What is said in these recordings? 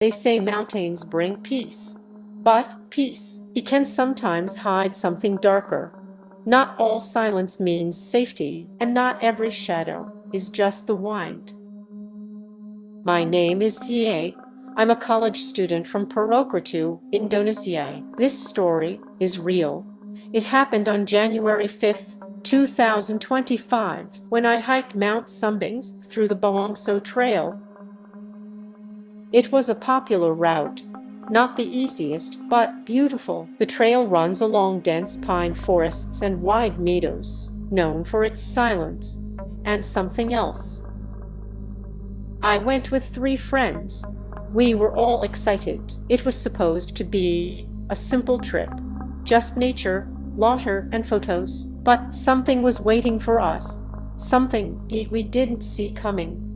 They say mountains bring peace. But peace, it can sometimes hide something darker. Not all silence means safety, and not every shadow is just the wind. My name is Tia. I'm a college student from Purwokerto, Indonesia. This story is real. It happened on January 5th, 2025, when I hiked Mount Sumbings through the Bawangso Trail. It was a popular route, not the easiest, but beautiful. The trail runs along dense pine forests and wide meadows, known for its silence and something else. I went with 3 friends. We were all excited. It was supposed to be a simple trip, just nature, water, and photos, but something was waiting for us, something we didn't see coming.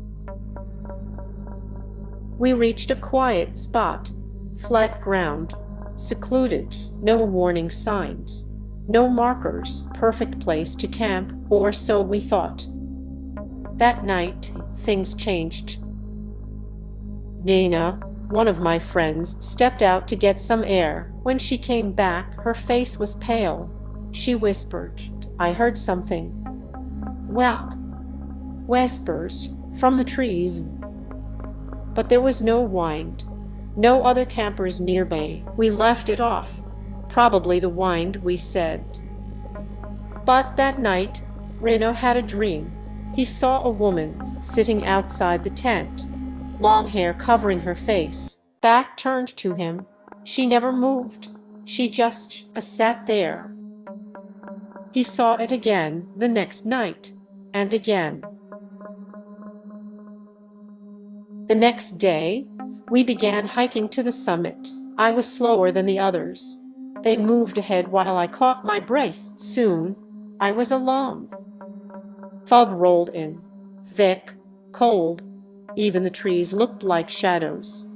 We reached a quiet spot, flat ground, secluded, no warning signs, no markers, perfect place to camp, or so we thought. That night, things changed. Dana, one of my friends, stepped out to get some air. When she came back, her face was pale. She whispered, "I heard something." What? Whispers from the trees. But there was no wind, no other campers nearby. We left it off. Probably the wind, we said. But that night, Reno had a dream. He saw a woman sitting outside the tent, long hair covering her face, back turned to him. She never moved. She just sat there. He saw it again the next night, and again. The next day, we began hiking to the summit. I was slower than the others. They moved ahead while I caught my breath. Soon, I was alone. Fog rolled in, thick, cold. Even the trees looked like shadows.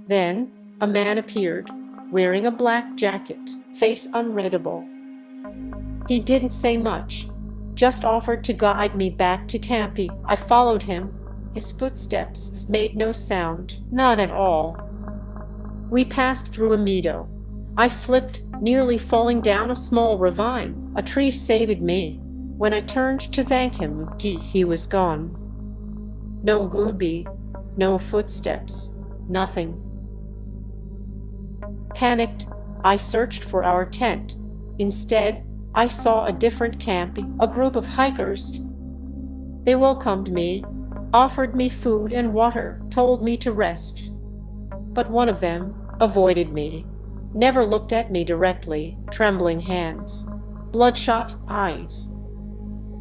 Then, a man appeared, wearing a black jacket, face unreadable. He didn't say much, just offered to guide me back to camp. I followed him. His footsteps made no sound, not at all. We passed through a meadow. I slipped, nearly falling down a small ravine. A tree saved me. When I turned to thank him, he was gone. No goodbye, no footsteps, nothing. Panicked, I searched for our tent. Instead, I saw a different camp, a group of hikers. They welcomed me, offered me food and water, told me to rest. But one of them avoided me, never looked at me directly, trembling hands, bloodshot eyes.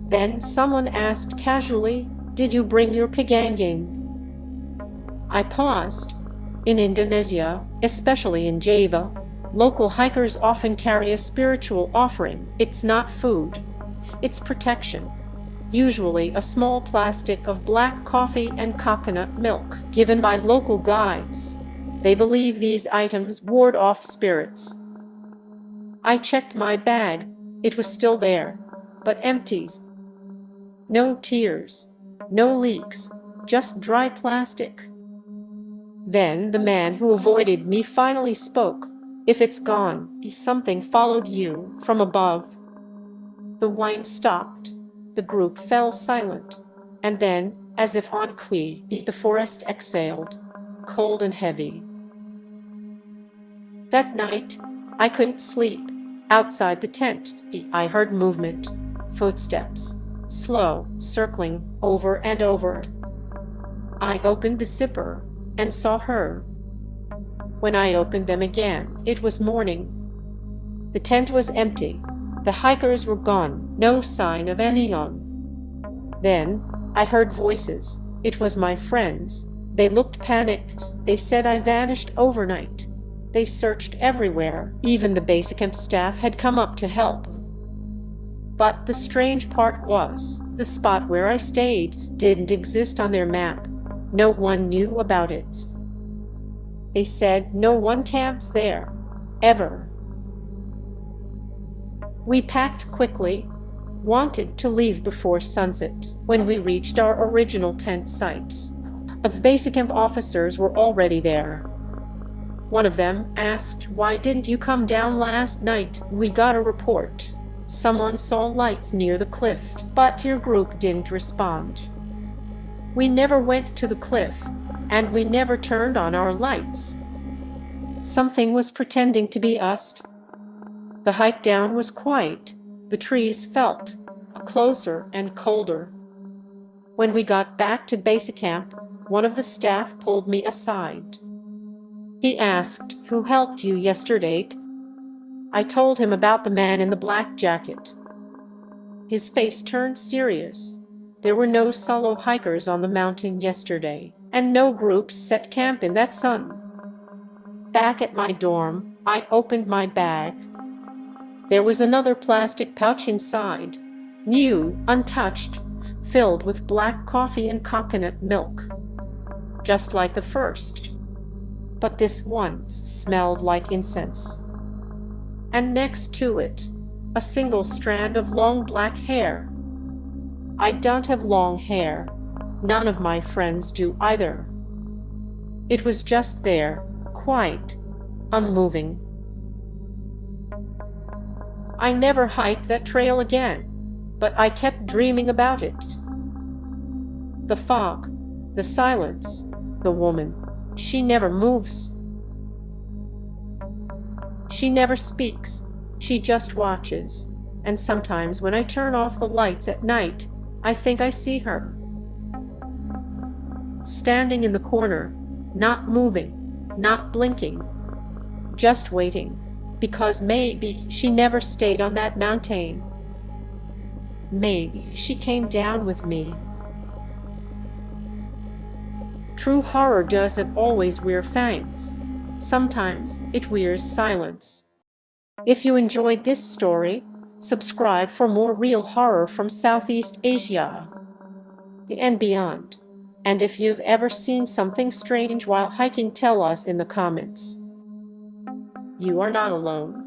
Then someone asked casually, "Did you bring your pigangin?" I paused. In Indonesia, especially in Java, local hikers often carry a spiritual offering. It's not food, it's protection. Usually a small plastic of black coffee and coconut milk, given by local guides. They believe these items ward off spirits. I checked my bag. It was still there, but empty. No tears, no leaks, just dry plastic. Then the man who avoided me finally spoke. "If it's gone, something followed you from above." The wine stopped. The group fell silent. And then, as if on cue, the forest exhaled, cold and heavy. That night, I couldn't sleep. Outside the tent, I heard movement, footsteps, slow, circling, over and over. I opened the zipper and saw her. When I opened them again, it was morning. The tent was empty. The hikers were gone, no sign of anyone. Then, I heard voices. It was my friends. They looked panicked. They said I vanished overnight. They searched everywhere. Even the base camp staff had come up to help. But the strange part was, the spot where I stayed didn't exist on their map. No one knew about it. They said no one camps there, ever. We packed quickly, wanted to leave before sunset. When we reached our original tent site, of basic camp officers were already there. One of them asked, "Why didn't you come down last night? We got a report. Someone saw lights near the cliff, but your group didn't respond." We never went to the cliff, and we never turned on our lights. Something was pretending to be us. The hike down was quiet. The trees felt closer and colder. When we got back to basic camp, one of the staff pulled me aside. He asked, "Who helped you yesterday?" I told him about the man in the black jacket. His face turned serious. There were no solo hikers on the mountain yesterday, and no groups set camp in that sun. Back at my dorm, I opened my bag. There was another plastic pouch inside, new, untouched, filled with black coffee and coconut milk. Just like the first. But this one smelled like incense. And next to it, a single strand of long black hair. I don't have long hair. None of my friends do either. It was just there, quiet, unmoving. I never hiked that trail again, but I kept dreaming about it. The fog, the silence, the woman. She never moves. She never speaks. She just watches. And sometimes when I turn off the lights at night, I think I see her. Standing in the corner, not moving, not blinking, just waiting, because maybe she never stayed on that mountain. Maybe she came down with me. True horror doesn't always wear fangs. Sometimes it wears silence. If you enjoyed this story, subscribe for more real horror from Southeast Asia and beyond. And if you've ever seen something strange while hiking, tell us in the comments. You are not alone.